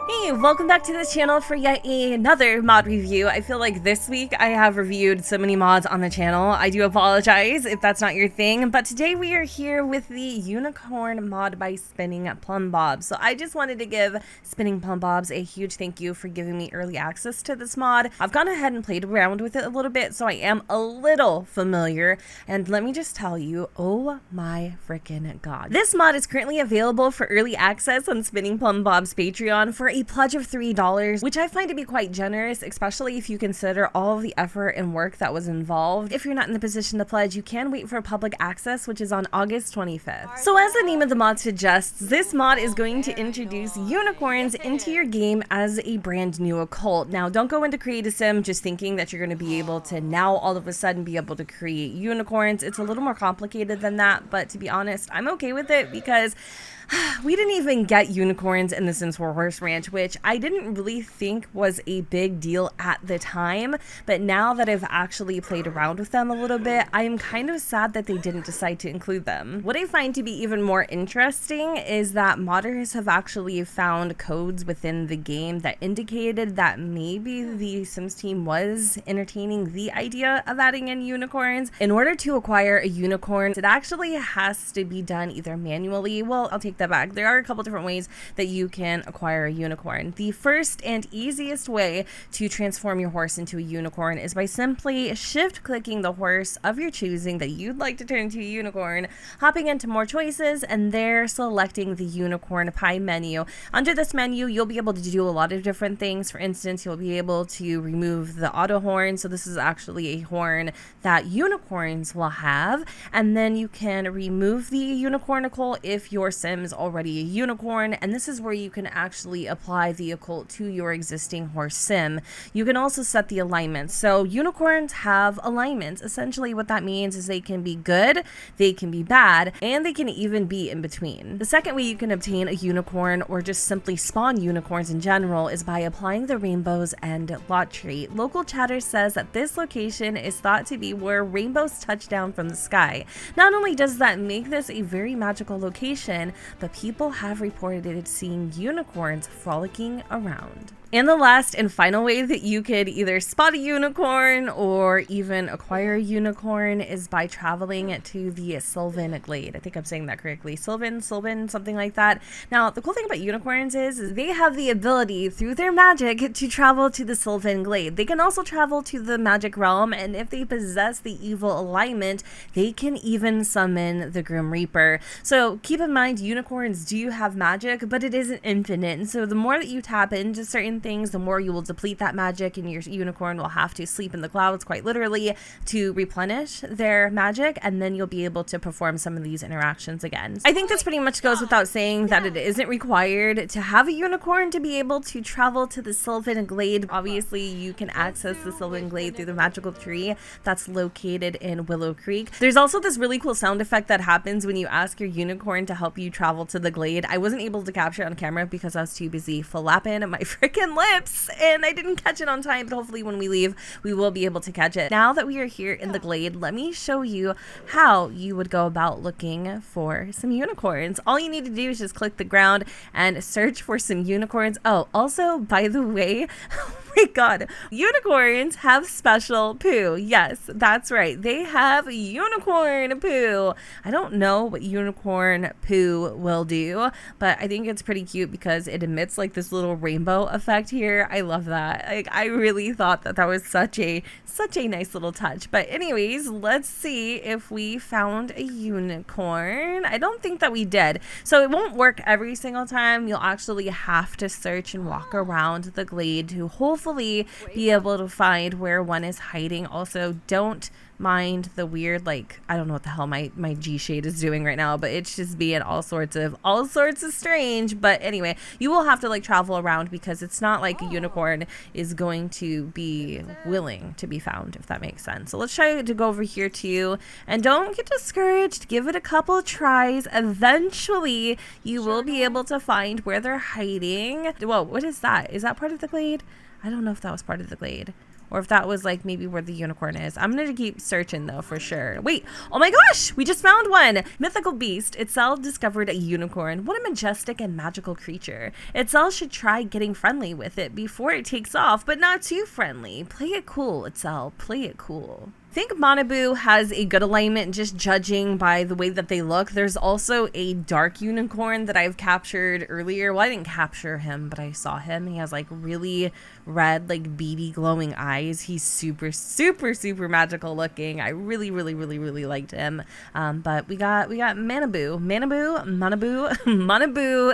Hey, welcome back to the channel for yet another mod review. I feel like this week I have reviewed so many mods on the channel. I do apologize if that's not your thing, but today we are here with the unicorn mod by Spinningplumbobs. So I just wanted to give Spinningplumbobs a huge thank you for giving me early access to this mod. I've gone ahead and played around with it a little bit, so I am a little familiar. And let me just tell you, oh my freaking god. This mod is currently available for early access on Spinningplumbobs Patreon for a pledge of $3, which I find to be quite generous, especially if you consider all of the effort and work that was involved. If you're not in the position to pledge, you can wait for public access, which is on August 25th. So as the name of the mod suggests, this mod is going to introduce unicorns into your game as a brand new occult. Now, don't go into create a sim just thinking that you're going to be able to now all of a sudden be able to create unicorns. It's a little more complicated than that, but to be honest, I'm okay with it because we didn't even get unicorns in the Sims 4 Horse Ranch, which I didn't really think was a big deal at the time, but now that I've actually played around with them a little bit, I am kind of sad that they didn't decide to include them. What I find to be even more interesting is that modders have actually found codes within the game that indicated that maybe the Sims team was entertaining the idea of adding in unicorns. In order to acquire a unicorn, it actually has to be done either manually. Well, I'll take that back. There are a couple different ways that you can acquire a unicorn. The first and easiest way to transform your horse into a unicorn is by simply shift clicking the horse of your choosing that you'd like to turn into a unicorn, hopping into more choices, and there selecting the unicorn pie menu. Under this menu, you'll be able to do a lot of different things. For instance, you'll be able to remove the auto horn. So this is actually a horn that unicorns will have. And then you can remove the unicornicle if your Sims already a unicorn, and this is where you can actually apply the occult to your existing horse sim. You can also set the alignments. So unicorns have alignments. Essentially what that means is they can be good, they can be bad, and they can even be in between. The second way you can obtain a unicorn or just simply spawn unicorns in general is by applying the rainbows and lot trait. Local chatter says that this location is thought to be where rainbows touch down from the sky. Not only does that make this a very magical location, but people have reported seeing unicorns frolicking around. And the last and final way that you could either spot a unicorn or even acquire a unicorn is by traveling to the Sylvan Glade. I think I'm saying that correctly. Sylvan, something like that. Now, the cool thing about unicorns is they have the ability through their magic to travel to the Sylvan Glade. They can also travel to the magic realm, and if they possess the evil alignment, they can even summon the Grim Reaper. So keep in mind, unicorns do have magic, but it isn't infinite. And so the more that you tap into certain things, the more you will deplete that magic, and your unicorn will have to sleep in the clouds quite literally to replenish their magic, and then you'll be able to perform some of these interactions again. I think this pretty much goes without saying that it isn't required to have a unicorn to be able to travel to the Sylvan Glade. Obviously, you can access the Sylvan Glade through the magical tree that's located in Willow Creek. There's also this really cool sound effect that happens when you ask your unicorn to help you travel to the glade. I wasn't able to capture it on camera because I was too busy flapping my freaking lips and I didn't catch it on time, but hopefully when we leave we will be able to catch it. Now that we are here in the glade, let me show you how you would go about looking for some unicorns. All you need to do is just click the ground and search for some unicorns. Oh, also, by the way, oh my god, unicorns have special poo. Yes, that's right, they have unicorn poo. I don't know what unicorn poo will do, but I think it's pretty cute because it emits like this little rainbow effect here. I love that. Like, I really thought that was such a nice little touch. But anyways, let's see if we found a unicorn. I don't think that we did. So it won't work every single time. You'll actually have to search and walk around the glade to hopefully be able to find where one is hiding. Also, don't mind the weird, like, I don't know what the hell my G shade is doing right now, but it's just being all sorts of strange. But anyway, you will have to like travel around because it's not like a unicorn is going to be willing to be found, if that makes sense. So let's try to go over here too, and don't get discouraged. Give it a couple tries. Eventually you will be able to find where they're hiding. Whoa, what is that? Is that part of the glade? I don't know if that was part of the glade. or if that was like maybe where the unicorn is. I'm gonna keep searching though for sure. Wait, oh my gosh, we just found one. Mythical beast. Itself discovered a unicorn. What a majestic and magical creature. Itself should try getting friendly with it before it takes off, but not too friendly. Play it cool, Itself. Play it cool. I think Manabu has a good alignment just judging by the way that they look. There's also a dark unicorn that I've captured earlier. Well, I didn't capture him, but I saw him. He has like really red, like beady glowing eyes. He's super, super, super magical looking. I really, really, really, really liked him. But we got Manabu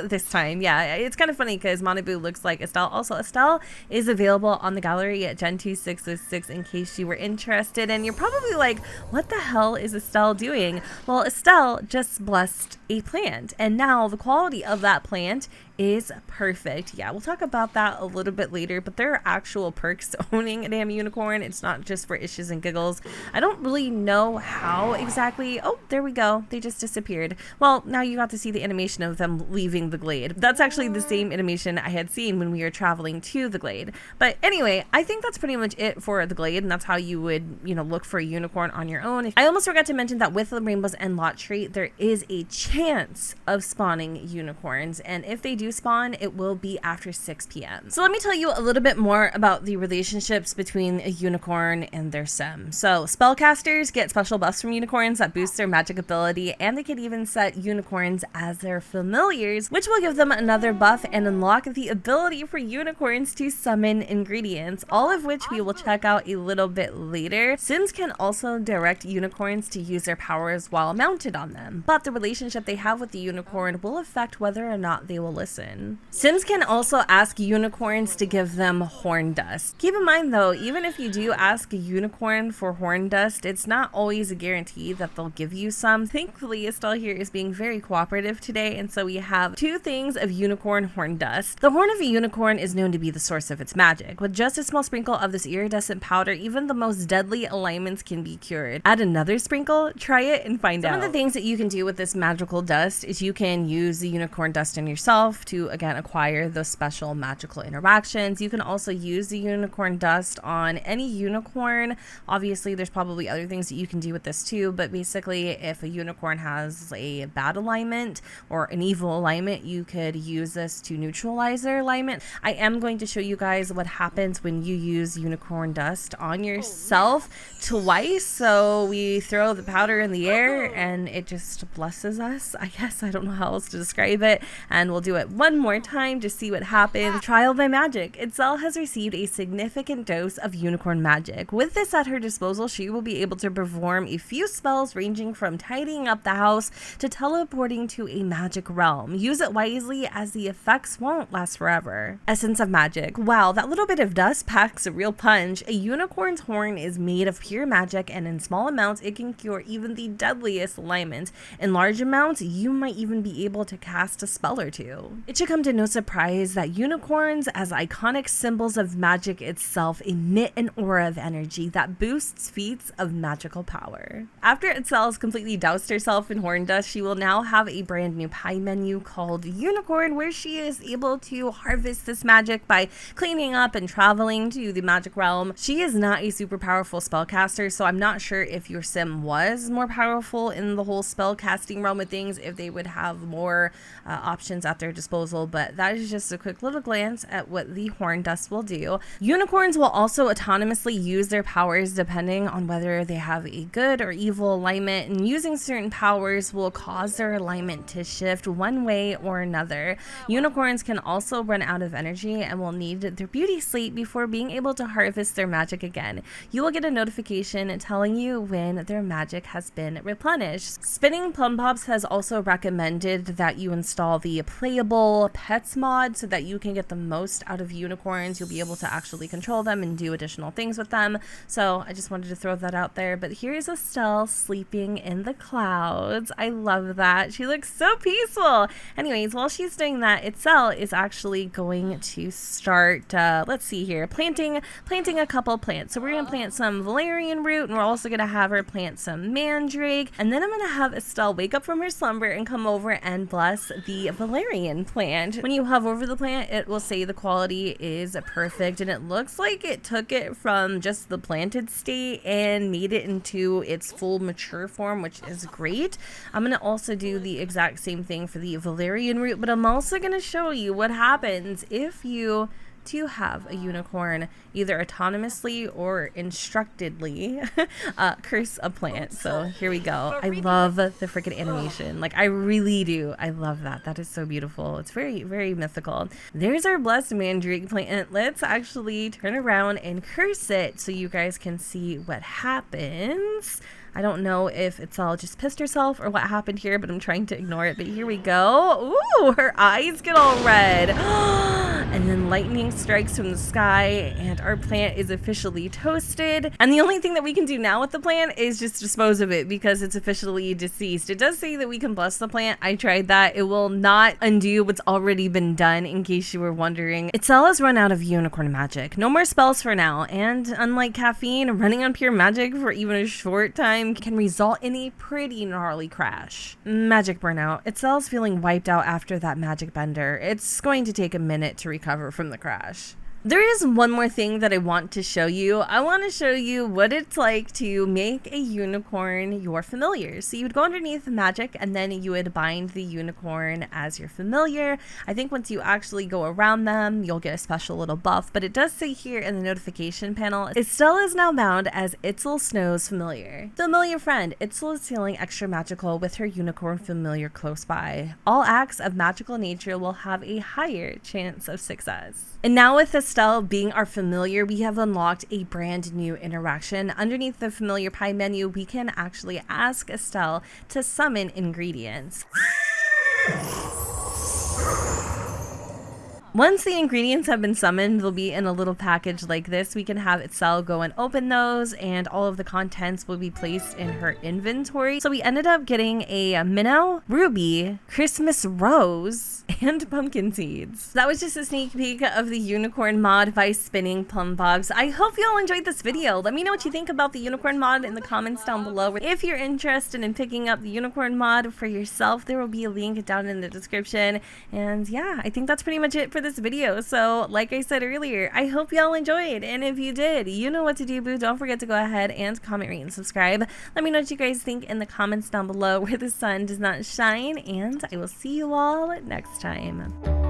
this time. Yeah, it's kind of funny because Manabu looks like Estelle. Also, Estelle is available on the gallery at Gen2606 in case you were interested. And you're probably like, what the hell is Estelle doing? Well, Estelle just blessed a plant, and now the quality of that plant is perfect. Yeah, we'll talk about that a little bit later, but there are actual perks to owning a damn unicorn. It's not just for issues and giggles. I don't really know how exactly. Oh, there we go. They just disappeared. Well, now you got to see the animation of them leaving the glade. That's actually the same animation I had seen when we were traveling to the glade. But anyway, I think that's pretty much it for the glade, and that's how you would, look for a unicorn on your own. I almost forgot to mention that with the Rainbows and Lot trait, there is a chance of spawning unicorns, and if they do spawn, it will be after 6 p.m. So let me tell you a little bit more about the relationships between a unicorn and their sim. So spellcasters get special buffs from unicorns that boost their magic ability, and they can even set unicorns as their familiars, which will give them another buff and unlock the ability for unicorns to summon ingredients, all of which we will check out a little bit later. Sims can also direct unicorns to use their powers while mounted on them, but the relationship they have with the unicorn will affect whether or not they will listen. Sims can also ask unicorns to give them horn dust. Keep in mind though, even if you do ask a unicorn for horn dust, it's not always a guarantee that they'll give you some. Thankfully, Estelle here is being very cooperative today, and so we have 2 things of unicorn horn dust. The horn of a unicorn is known to be the source of its magic. With just a small sprinkle of this iridescent powder, even the most deadly alignments can be cured. Add another sprinkle, try it, and find out. Some of the things that you can do with this magical dust is you can use the unicorn dust in yourself to again acquire those special magical interactions. You can also use the unicorn dust on any unicorn. Obviously, there's probably other things that you can do with this too, but basically if a unicorn has a bad alignment or an evil alignment, you could use this to neutralize their alignment. I am going to show you guys what happens when you use unicorn dust on yourself twice. So we throw the powder in the air and it just blesses us, I guess. I don't know how else to describe it, and we'll do it one more time to see what happens. Trial by magic. Itzel has received a significant dose of unicorn magic. With this at her disposal, she will be able to perform a few spells ranging from tidying up the house to teleporting to a magic realm. Use it wisely as the effects won't last forever. Essence of magic. Wow, that little bit of dust packs a real punch. A unicorn's horn is made of pure magic, and in small amounts it can cure even the deadliest alignments. In large amounts, you might even be able to cast a spell or two. It should come to no surprise that unicorns, as iconic symbols of magic itself, emit an aura of energy that boosts feats of magical power. After Itzel's completely doused herself in horn dust, she will now have a brand new pie menu called Unicorn, where she is able to harvest this magic by cleaning up and traveling to the magic realm. She is not a super powerful spellcaster, so I'm not sure if your sim was more powerful in the whole spell casting realm of things, if they would have more options at their disposal, but that is just a quick little glance at what the horn dust will do. Unicorns will also autonomously use their powers depending on whether they have a good or evil alignment, and using certain powers will cause their alignment to shift one way or another. Unicorns can also run out of energy and will need their beauty sleep before being able to harvest their magic again. You will get a notification telling you when their magic has been replenished. Spinningplumbobs has also recommended that you install the Playable Pets mod so that you can get the most out of unicorns. You'll be able to actually control them and do additional things with them. So I just wanted to throw that out there. But here's Estelle sleeping in the clouds. I love that. She looks so peaceful. Anyways, while she's doing that, Estelle is actually going to start, let's see here, planting a couple plants. So we're going to plant some valerian root, and we're also going to have her plant some mandrake. And then I'm going to have Estelle wake up from her slumber and come over and bless the valerian plant. When you hover over the plant, it will say the quality is perfect, and it looks like it took it from just the planted state and made it into its full mature form, which is great. I'm going to also do the exact same thing for the valerian root, but I'm also going to show you what happens if you to have a unicorn either autonomously or instructedly curse a plant. So here we go. I love the freaking animation. Like, I really do. I love that. That is so beautiful. It's very, very mythical. There's our blessed mandrake plant. Let's actually turn around and curse it so you guys can see what happens. I don't know if it's all just pissed herself or what happened here, but I'm trying to ignore it. But here we go. Ooh, her eyes get all red. And then lightning strikes from the sky, and our plant is officially toasted. And the only thing that we can do now with the plant is just dispose of it because it's officially deceased. It does say that we can bless the plant. I tried that. It will not undo what's already been done, in case you were wondering. Itzel has run out of unicorn magic. No more spells for now. And unlike caffeine, running on pure magic for even a short time can result in a pretty gnarly crash. Magic burnout. Itzel's feeling wiped out after that magic bender. It's going to take a minute to recover from the crash. There is one more thing that I want to show you. I want to show you what it's like to make a unicorn your familiar. So you would go underneath magic, and then you would bind the unicorn as your familiar. I think once you actually go around them, you'll get a special little buff, but it does say here in the notification panel, Itzel is now bound as Itzel Snow's familiar. Familiar friend, Itzel is feeling extra magical with her unicorn familiar close by. All acts of magical nature will have a higher chance of success. And now with Estelle being our familiar, we have unlocked a brand new interaction. Underneath the familiar pie menu, we can actually ask Estelle to summon ingredients. Once the ingredients have been summoned, they'll be in a little package like this. We can have Itzel go and open those, and all of the contents will be placed in her inventory. So we ended up getting a minnow, ruby, Christmas rose, and pumpkin seeds. That was just a sneak peek of the unicorn mod by Spinningplumbobs. I hope you all enjoyed this video. Let me know what you think about the unicorn mod in the comments down below. If you're interested in picking up the unicorn mod for yourself, there will be a link down in the description. And yeah, I think that's pretty much it for this video. So like I said earlier, I hope y'all enjoyed, and if you did, you know what to do, boo. Don't forget to go ahead and comment, rate, and subscribe. Let me know what you guys think in the comments down below where the sun does not shine, and I will see you all next time.